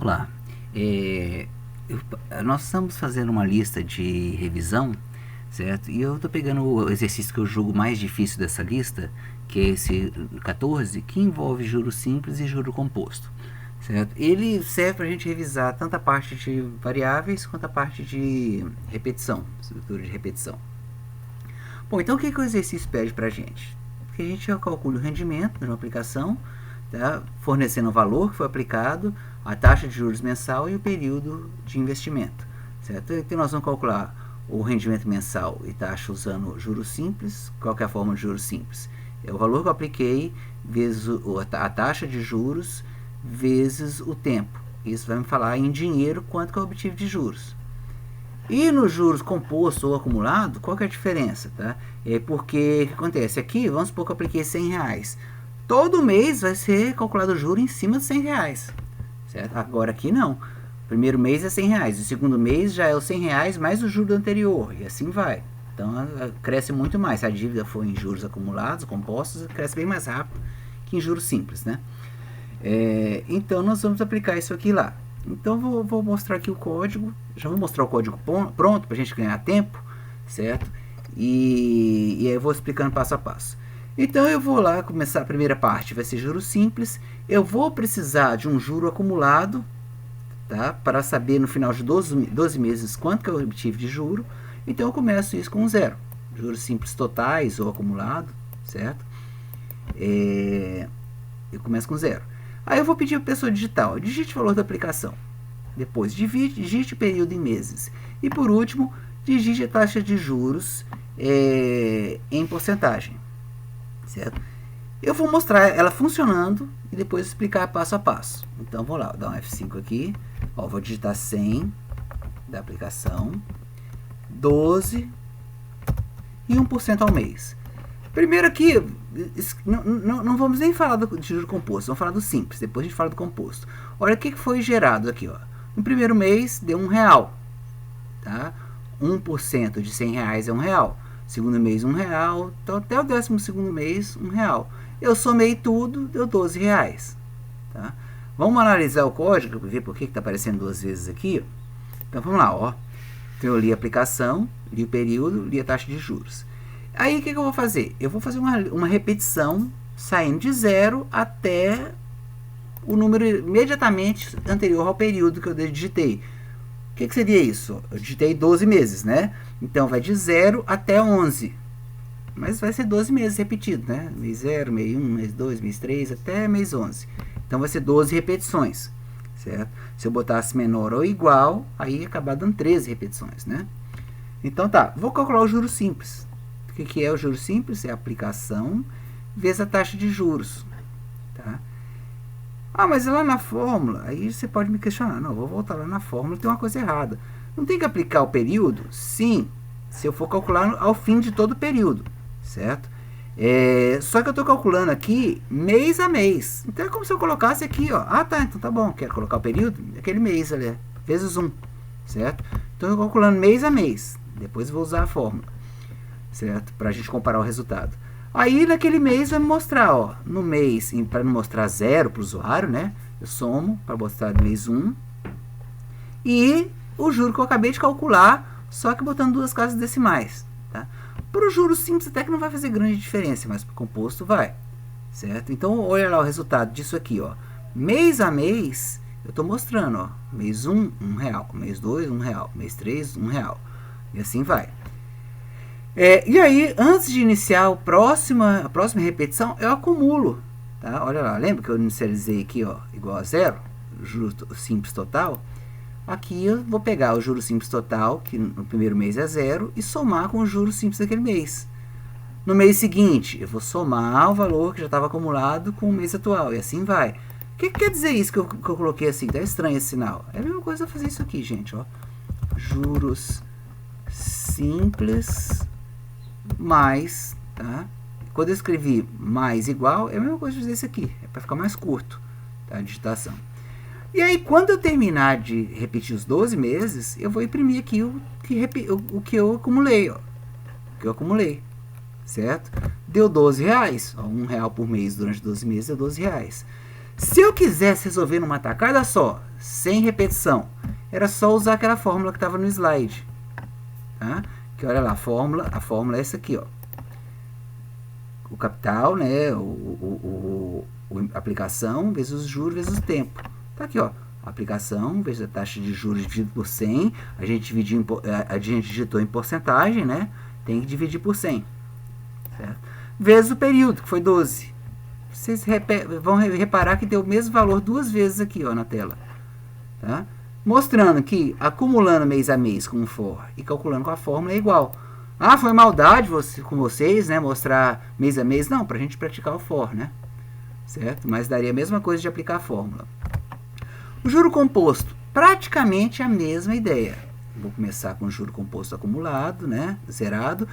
vamos lá. Nós estamos fazendo uma lista de revisão, certo? E eu estou pegando o exercício que eu julgo mais difícil dessa lista, que é esse 14, que envolve juro simples e juro composto, certo? Ele serve para a gente revisar tanto a parte de variáveis quanto a parte de repetição, estrutura de repetição. Bom, então o que o exercício pede para a gente? Que a gente calcule o rendimento de uma aplicação, tá? Fornecendo o valor que foi aplicado, a taxa de juros mensal e o período de investimento, certo? Então nós vamos calcular o rendimento mensal e taxa usando juros simples. Qual que é a forma de juros simples? É o valor que eu apliquei vezes a taxa de juros vezes o tempo. Isso vai me falar em dinheiro quanto que eu obtive de juros. E nos juros composto ou acumulado, qual que é a diferença? Tá? É porque o que acontece? Aqui, vamos supor que eu apliquei R$100. Todo mês vai ser calculado o juro em cima de R$100. Certo? Agora aqui não. O primeiro mês é R$100. O segundo mês já é os R$100 mais o juro anterior. E assim vai. Então cresce muito mais. Se a dívida for em juros acumulados, compostos, cresce bem mais rápido que em juros simples, né? Então nós vamos aplicar isso aqui lá. Então vou mostrar aqui o código. Já vou mostrar o código pronto para a gente ganhar tempo, certo? E aí eu vou explicando passo a passo. Então eu vou lá começar a primeira parte, vai ser juros simples. Eu vou precisar de um juro acumulado, tá? Para saber no final de 12 meses quanto que eu obtive de juro. Então eu começo isso com 0. Juros simples totais ou acumulado, certo? Eu começo com 0. Aí eu vou pedir para a pessoa digitar, digite o valor da aplicação. Depois, digite o período em meses. E por último, digite a taxa de juros em porcentagem. Certo? Eu vou mostrar ela funcionando e depois explicar passo a passo. Então vou lá, vou dar um F5 aqui. Vou digitar 100 da aplicação, 12 e 1% ao mês. Primeiro aqui, não vamos nem falar de juro composto, vamos falar do simples, depois a gente fala do composto. Olha o que foi gerado aqui. Ó. No primeiro mês deu R$1. Tá? 1% de R$100 é R$1. Segundo mês, R$1. Então, até o 12º mês, R$1. Eu somei tudo, deu R$12. Tá? Vamos analisar o código para ver por que está aparecendo duas vezes aqui. Então, vamos lá. Ó. Então, eu li a aplicação, li o período, li a taxa de juros. Aí, o que eu vou fazer? Eu vou fazer uma repetição saindo de 0 até o número imediatamente anterior ao período que eu digitei. O que seria isso? Eu digitei 12 meses, né? Então, vai de 0 até 11. Mas vai ser 12 meses repetido, né? Mês 0, mês 1, mês 2, mês 3, até mês 11. Então, vai ser 12 repetições, certo? Se eu botasse menor ou igual, aí ia acabar dando 13 repetições, né? Então, tá. Vou calcular o juros simples. O que é o juros simples? É a aplicação vezes a taxa de juros, tá? Ah, mas lá na fórmula, aí você pode me questionar. Não, vou voltar lá na fórmula, tem uma coisa errada. Não tem que aplicar o período? Sim, se eu for calcular ao fim de todo o período, certo? Só que eu estou calculando aqui mês a mês. Então é como se eu colocasse aqui, ó. Ah, tá, então tá bom, quero colocar o período, aquele mês ali, vezes 1, certo? Então eu estou calculando mês a mês. Depois eu vou usar a fórmula, certo? Para a gente comparar o resultado. Aí, naquele mês, vai me mostrar, ó, no mês, para não mostrar 0 para o usuário, né? Eu somo para mostrar no mês 1. E o juro que eu acabei de calcular, só que botando duas casas decimais, tá? Para o juro simples até que não vai fazer grande diferença, mas para o composto vai, certo? Então, olha lá o resultado disso aqui, ó. Mês a mês, eu estou mostrando, ó. Mês 1, R$1. Mês 2, R$1. Mês 3, R$1. E assim vai. E aí, antes de iniciar a próxima repetição, eu acumulo. Tá? Olha lá, lembra que eu inicializei aqui, ó, igual a 0? Juro simples total. Aqui eu vou pegar o juro simples total, que no primeiro mês é 0, e somar com o juro simples daquele mês. No mês seguinte, eu vou somar o valor que já estava acumulado com o mês atual, e assim vai. O que quer dizer isso que eu coloquei assim? Tá estranho esse sinal. É a mesma coisa fazer isso aqui, gente. Ó. Juros simples mais, tá? Quando eu escrevi mais igual, é a mesma coisa de fazer isso aqui, é para ficar mais curto, tá? A digitação. E aí, quando eu terminar de repetir os 12 meses, eu vou imprimir aqui o que eu acumulei, ó. O que eu acumulei, certo? Deu R$12, ó, R$1 por mês durante 12 meses é R$12. Se eu quisesse resolver numa tacada só, sem repetição. Era só usar aquela fórmula que estava no slide. Tá? Que olha lá, a fórmula é essa aqui, ó. O capital, né, a aplicação vezes os juros vezes o tempo. Tá aqui, ó. A aplicação vezes a taxa de juros dividido por 100. A gente digitou em porcentagem, né? Tem que dividir por 100. Certo? Vezes o período, que foi 12. Vocês vão reparar que deu o mesmo valor duas vezes aqui, ó, na tela. Tá? Mostrando que acumulando mês a mês com o for e calculando com a fórmula é igual. Ah, foi maldade com vocês, né? Mostrar mês a mês. Não, para a gente praticar o for, né? Certo? Mas daria a mesma coisa de aplicar a fórmula. O juro composto, praticamente a mesma ideia. Vou começar com o juro composto acumulado, né? Zerado.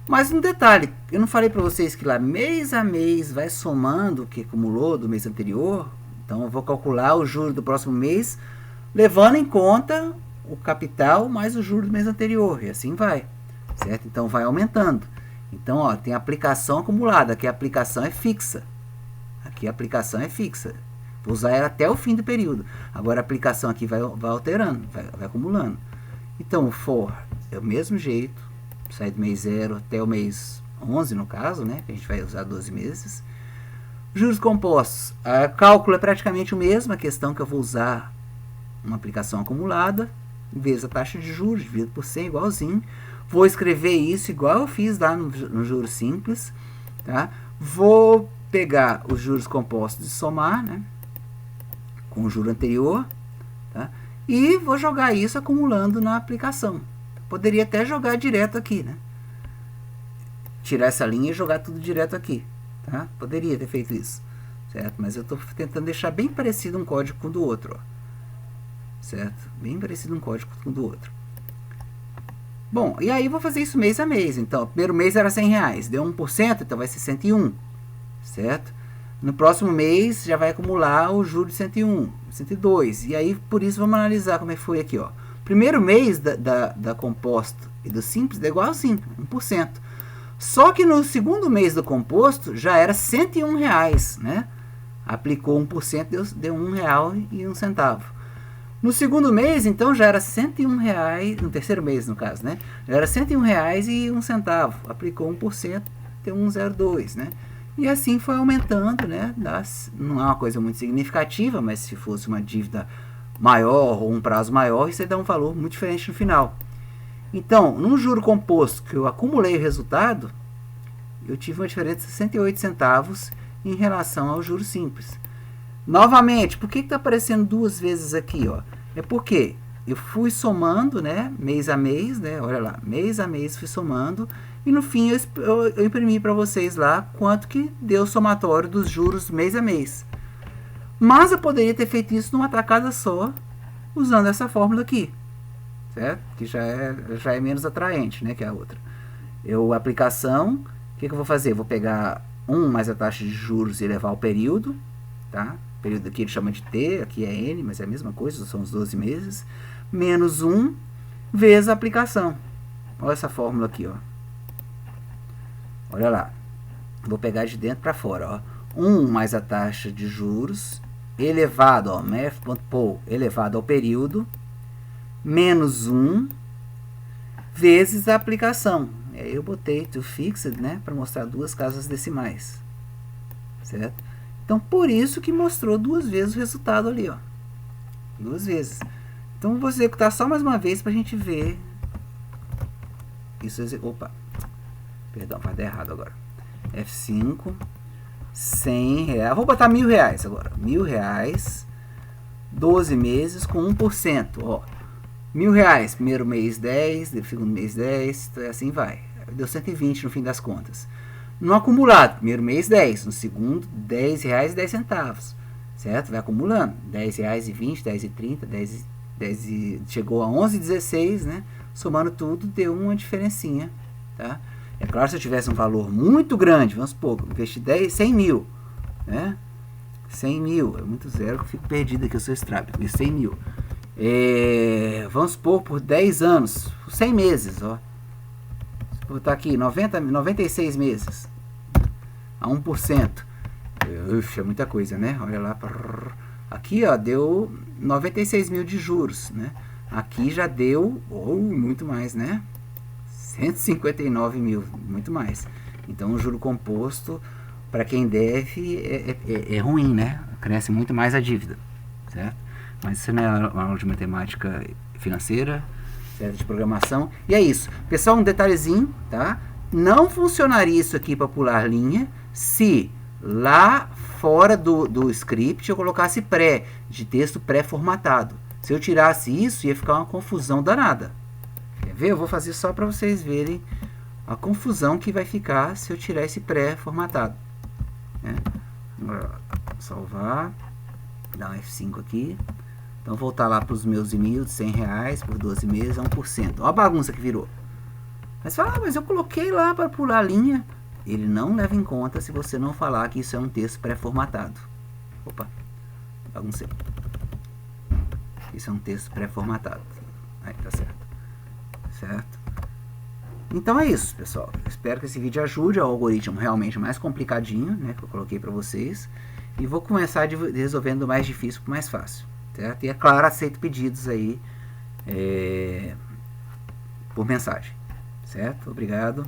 Mas um detalhe, eu não falei para vocês que lá mês a mês vai somando o que acumulou do mês anterior? Então eu vou calcular o juro do próximo mês, levando em conta o capital mais o juro do mês anterior, e assim vai. Certo? Então vai aumentando. Então, ó, tem a aplicação acumulada, aqui a aplicação é fixa. Aqui a aplicação é fixa. Vou usar ela até o fim do período. Agora a aplicação aqui vai alterando, vai acumulando. Então o for é o mesmo jeito, sai do mês 0 até o mês 11, no caso, né? Que a gente vai usar 12 meses. Juros compostos, o cálculo é praticamente o mesmo, a questão que eu vou usar uma aplicação acumulada, vezes a taxa de juros, dividido por 100, igualzinho. Vou escrever isso igual eu fiz lá no juros simples. Tá? Vou pegar os juros compostos e somar, né, com o juro anterior. Tá? E vou jogar isso acumulando na aplicação. Poderia até jogar direto aqui, né? Tirar essa linha e jogar tudo direto aqui. Tá? Poderia ter feito isso. Certo? Mas eu estou tentando deixar bem parecido um código com o do outro. Ó. Certo? Bem parecido um código com o do outro. Bom, e aí vou fazer isso mês a mês. Então, o primeiro mês era R$100, deu 1%, então vai ser 101, certo? No próximo mês já vai acumular o juro de 101, 102. E aí, por isso, vamos analisar como é que foi aqui, ó. Primeiro mês da composto e do simples deu igualzinho, 1%. Só que no segundo mês do composto já era R$101, né? Aplicou 1%, deu R$1,01. No segundo mês, então, já era R$101, no terceiro mês, no caso, né? Já era R$101,01. Aplicou 1%, deu 1,02, né? E assim foi aumentando, né? Não é uma coisa muito significativa, mas se fosse uma dívida maior ou um prazo maior, isso aí dá um valor muito diferente no final. Então, num juro composto que eu acumulei o resultado, eu tive uma diferença de 68 centavos em relação ao juro simples. Novamente, por que está aparecendo duas vezes aqui? Ó? É porque eu fui somando, né, mês a mês, né, olha lá, mês a mês fui somando, e no fim eu imprimi para vocês lá quanto que deu o somatório dos juros mês a mês. Mas eu poderia ter feito isso numa tacada só, usando essa fórmula aqui, certo? Que já é menos atraente, né, que a outra. A aplicação, o que eu vou fazer? Eu vou pegar 1 mais a taxa de juros e elevar ao período, tá? O período aqui ele chama de T, aqui é N, mas é a mesma coisa, são os 12 meses, menos 1 vezes a aplicação. Olha essa fórmula aqui, ó. Olha lá. Vou pegar de dentro para fora, ó. 1 mais a taxa de juros, elevado, ó, math.poll, elevado ao período, menos 1 vezes a aplicação. Aí eu botei to fixed, né, para mostrar duas casas decimais. Certo? Então, por isso que mostrou duas vezes o resultado ali, ó. Duas vezes. Então, vou executar só mais uma vez para a gente ver. Isso, opa. Perdão, vai dar errado agora. F5, R$100. Vou botar R$1.000 agora. R$1.000, 12 meses com 1%. Ó. R$1.000, primeiro mês 10, segundo mês 10, assim vai. Deu 120 no fim das contas. No acumulado, primeiro mês 10, no segundo R$10,10, certo? Vai acumulando, R$10,20, R$10,30, 10, chegou a 11,16, né? Somando tudo, deu uma diferencinha, tá? É claro, se eu tivesse um valor muito grande, vamos supor, investi 100 mil, né? 100 mil, é muito zero que eu fico perdido aqui, eu sou estrábico, 100 mil. Vamos supor, por 10 anos, 100 meses, ó. Vou botar aqui, 96 meses, a 1%. Uf, é muita coisa, né? Olha lá. Aqui, ó, deu 96 mil de juros, né? Aqui já deu, muito mais, né? 159 mil, muito mais. Então, o juro composto, para quem deve, é ruim, né? Cresce muito mais a dívida, certo? Mas isso não é uma aula de matemática financeira, certo? De programação. E é isso. Pessoal, um detalhezinho, tá? Não funcionaria isso aqui para pular linha se lá fora do script eu colocasse pré, de texto pré-formatado. Se eu tirasse isso, ia ficar uma confusão danada. Quer ver? Eu vou fazer só para vocês verem a confusão que vai ficar se eu tirar esse pré-formatado. Né? Salvar, dar um F5 aqui. Então, voltar lá para os meus e-mails de R$100 por 12 meses é 1%. Olha a bagunça que virou. Mas fala, mas eu coloquei lá para pular a linha. Ele não leva em conta se você não falar que isso é um texto pré-formatado. Opa, baguncei. Isso é um texto pré-formatado. Aí, tá certo. Certo? Então é isso, pessoal. Eu espero que esse vídeo ajude ao algoritmo realmente mais complicadinho, né, que eu coloquei para vocês. E vou começar resolvendo o mais difícil para o mais fácil. Certo? E é claro, aceito pedidos aí por mensagem. Certo? Obrigado.